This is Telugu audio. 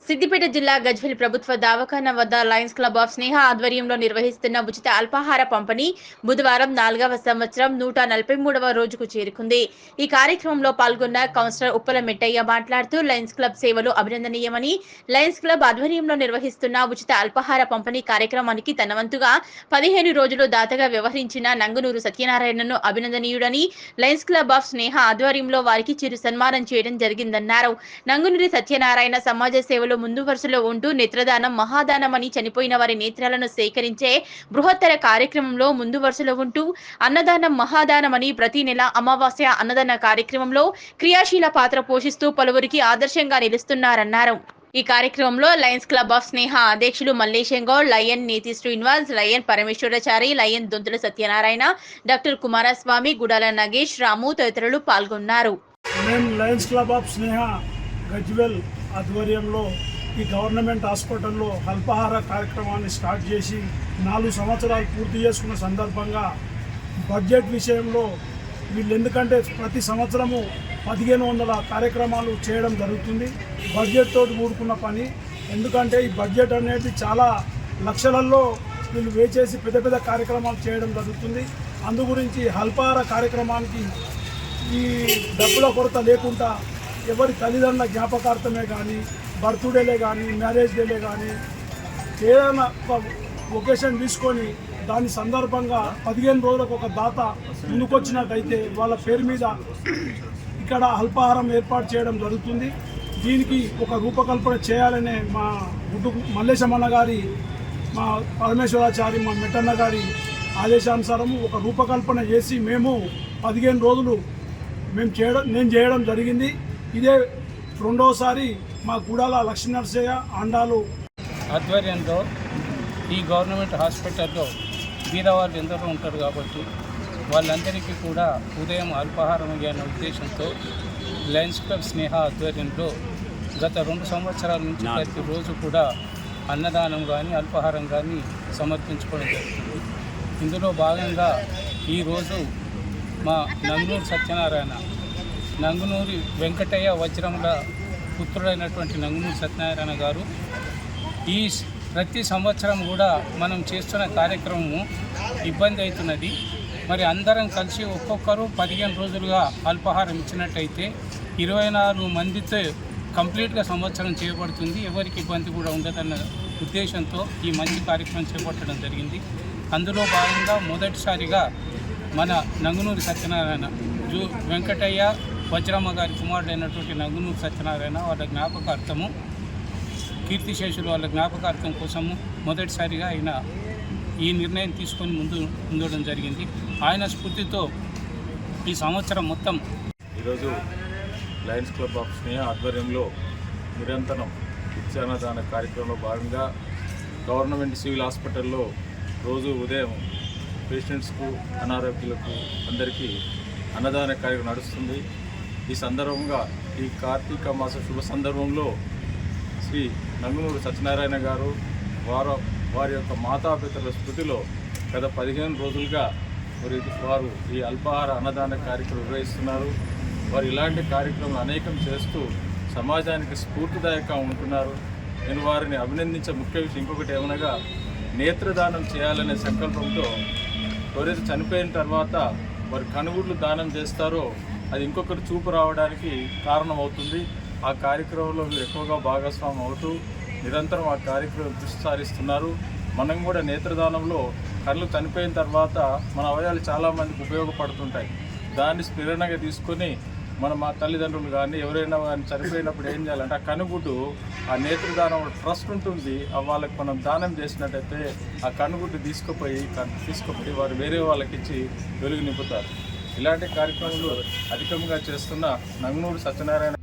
సిద్దిపేట జిల్లా గజ్వేల్ ప్రభుత్వ దవాఖానా వద్ద లయన్స్ క్లబ్ ఆఫ్ స్నేహ ఆధ్వర్యంలో నిర్వహిస్తున్న ఉచిత అల్పాహార పంపిణీ బుధవారం 4వ సంవత్సరం 143వ రోజుకు చేరుకుంది. ఈ కార్యక్రమంలో పాల్గొన్న కౌన్సిలర్ ఉప్పల మెట్టయ్య మాట్లాడుతూ లయన్స్ క్లబ్ సేవలు అభినందనీయమని, లయన్స్ క్లబ్ ఆధ్వర్యంలో నిర్వహిస్తున్న ఉచిత అల్పాహార పంపిణీ కార్యక్రమానికి తన వంతుగా 15 రోజులు దాతగా వ్యవహరించిన నంగునూరు సత్యనారాయణను అభినందనీయుడని, లయన్స్ క్లబ్ ఆఫ్ స్నేహ ఆధ్వర్యంలో వారికి చిరు సన్మానం చేయడం జరిగిందన్నారు. నంగునూరి సత్యనారాయణ సమాజ సేవలో ముందు వరుసలో ఉంటూ నేత్రదానం మహాదానం అని చనిపోయిన వారి నేత్రాలను సేకరించే బృహత్తర కార్యక్రమంలో ముందు వరుసలో ఉంటూ అన్నదానం మహాదానం అని ప్రతి నెల అమావాస్య అన్నదాన కార్యక్రమంలో క్రియాశీల పాత్ర పోషిస్తూ పలువురికి ఆదర్శంగా నిలుస్తున్నారన్నారు. ఈ కార్యక్రమంలో లయన్స్ క్లబ్ ఆఫ్ స్నేహ అధ్యక్షులు Mallesham Goud, lion Neethi Srinivas, lion Parameshwarachari, lion Dontula Satyanarayana, doctor Kumaraswamy, Gudala Nagesh, Ramu తదితరులు పాల్గొన్నారు. Lions club of Sneha Gajwel ఆధ్వర్యంలో ఈ గవర్నమెంట్ హాస్పిటల్లో అల్పాహార కార్యక్రమాన్ని స్టార్ట్ చేసి 4 సంవత్సరాలు పూర్తి చేసుకున్న సందర్భంగా బడ్జెట్ విషయంలో వీళ్ళు ఎందుకంటే ప్రతి సంవత్సరము 1500 కార్యక్రమాలు చేయడం జరుగుతుంది. బడ్జెట్ తోటి కూడుకున్న పని. ఎందుకంటే ఈ బడ్జెట్ అనేది చాలా లక్షలలో వీళ్ళు వేచేసి పెద్ద పెద్ద కార్యక్రమాలు చేయడం జరుగుతుంది. అందు గురించి అల్పాహార కార్యక్రమానికి ఈ డబ్బుల కొరత లేకుండా ఎవరి తల్లిదండ్రుల జ్ఞాపకార్థమే కానీ, బర్త్డేలే కానీ, మ్యారేజ్ డేలే కానీ ఏదైనా ఒక ఒకేషన్ తీసుకొని దాని సందర్భంగా 15 రోజులకు ఒక దాత ముందుకొచ్చినట్టయితే వాళ్ళ పేరు మీద ఇక్కడ అల్పాహారం ఏర్పాటు చేయడం జరుగుతుంది. దీనికి ఒక రూపకల్పన చేయాలనే మా మల్లేశమన్న గారి, మా పరమేశ్వరాచారి, మా మెట్టన్న గారి ఆదేశానుసారము ఒక రూపకల్పన చేసి మేము 15 రోజులు నేను చేయడం జరిగింది. ఇదే రెండోసారి మా గుడాల లక్ష్మీనరసయ్య అండాలు ఆధ్వర్యంలో ఈ గవర్నమెంట్ హాస్పిటల్లో బీదవాళ్ళు ఎందరో ఉంటారు కాబట్టి వాళ్ళందరికీ కూడా ఉదయం అల్పాహారం అనే ఉద్దేశంతో లయన్స్ క్లబ్ స్నేహ ఆధ్వర్యంలో గత 2 సంవత్సరాల నుంచి ప్రతిరోజు కూడా అన్నదానం కానీ అల్పాహారం కానీ సమర్పించుకోవడం జరుగుతుంది. ఇందులో భాగంగా ఈరోజు మా నంగునూరు సత్యనారాయణ, నంగునూరి వెంకటయ్య వజ్రముల పుత్రుడైనటువంటి నంగునూరి సత్యనారాయణ గారు ఈ ప్రతి సంవత్సరం కూడా మనం చేస్తున్న కార్యక్రమము ఇబ్బంది అవుతున్నది. మరి అందరం కలిసి ఒక్కొక్కరు 15 రోజులుగా అల్పాహారం ఇచ్చినట్టయితే 24 మందితో కంప్లీట్గా సంవత్సరం చేయబడుతుంది. ఎవరికి ఇబ్బంది కూడా ఉండదన్న ఉద్దేశంతో ఈ మంచి కార్యక్రమం చేపట్టడం జరిగింది. అందులో భాగంగా మొదటిసారిగా మన నంగునూరి సత్యనారాయణ వెంకటయ్య వజ్రమ్మ గారి కుమారుడైనటువంటి నంగునూరి సత్యనారాయణ వాళ్ళ జ్ఞాపకార్థము, కీర్తిశేషులు వాళ్ళ జ్ఞాపకార్థం కోసము మొదటిసారిగా ఆయన ఈ నిర్ణయం తీసుకొని ముందడం జరిగింది. ఆయన స్ఫూర్తితో ఈ సంవత్సరం మొత్తం ఈరోజు లయన్స్ క్లబ్ ఆఫ్ స్నేహ ఆధ్వర్యంలో నిరంతరం నిత్యాన్నదాన కార్యక్రమంలో భాగంగా గవర్నమెంట్ సివిల్ హాస్పిటల్లో రోజు ఉదయం పేషెంట్స్కు, అనారోగ్యులకు అందరికీ అన్నదాన కార్యక్రమం నడుస్తుంది. ఈ సందర్భంగా ఈ కార్తీక మాస శుభ సందర్భంలో శ్రీ నంగునూరు సత్యనారాయణ గారు వారి యొక్క మాతాపితరుల స్మృతిలో గత 15 రోజులుగా వారు ఈ అల్పాహార అన్నదాన కార్యక్రమం నిర్వహిస్తున్నారు. వారు ఇలాంటి కార్యక్రమాలు అనేకం చేస్తూ సమాజానికి స్ఫూర్తిదాయకంగా ఉంటున్నారు. నేను వారిని అభినందించే ముఖ్య విషయం ఇంకొకటి ఏమనగా నేత్రదానం చేయాలనే సంకల్పంతో ఎవరైతే చనిపోయిన తర్వాత వారి కనుగుడ్లు దానం చేస్తారో అది ఇంకొకరు చూపు రావడానికి కారణమవుతుంది. ఆ కార్యక్రమంలో మీరు ఎక్కువగా భాగస్వామ్యం అవుతూ నిరంతరం ఆ కార్యక్రమం దృష్టి సారిస్తున్నారు. మనం కూడా నేత్రదానంలో కళ్ళు చనిపోయిన తర్వాత మన అవయవాలు చాలామందికి ఉపయోగపడుతుంటాయి. దాన్ని ప్రేరణగా తీసుకొని మా తల్లిదండ్రులు కానీ ఎవరైనా వారిని చనిపోయినప్పుడు ఏం చేయాలంటే ఆ కనుగుడ్డు, ఆ నేత్రదానం ట్రస్ట్ ఉంటుంది, వాళ్ళకి మనం దానం చేసినట్టయితే ఆ కనుగుడ్డు తీసుకుపోయి వారు వేరే వాళ్ళకి ఇచ్చి వెలుగు నింపుతారు. ఇలాంటి కార్యక్రమాలు అధికంగా చేస్తున్న నంగునూరు సత్యనారాయణ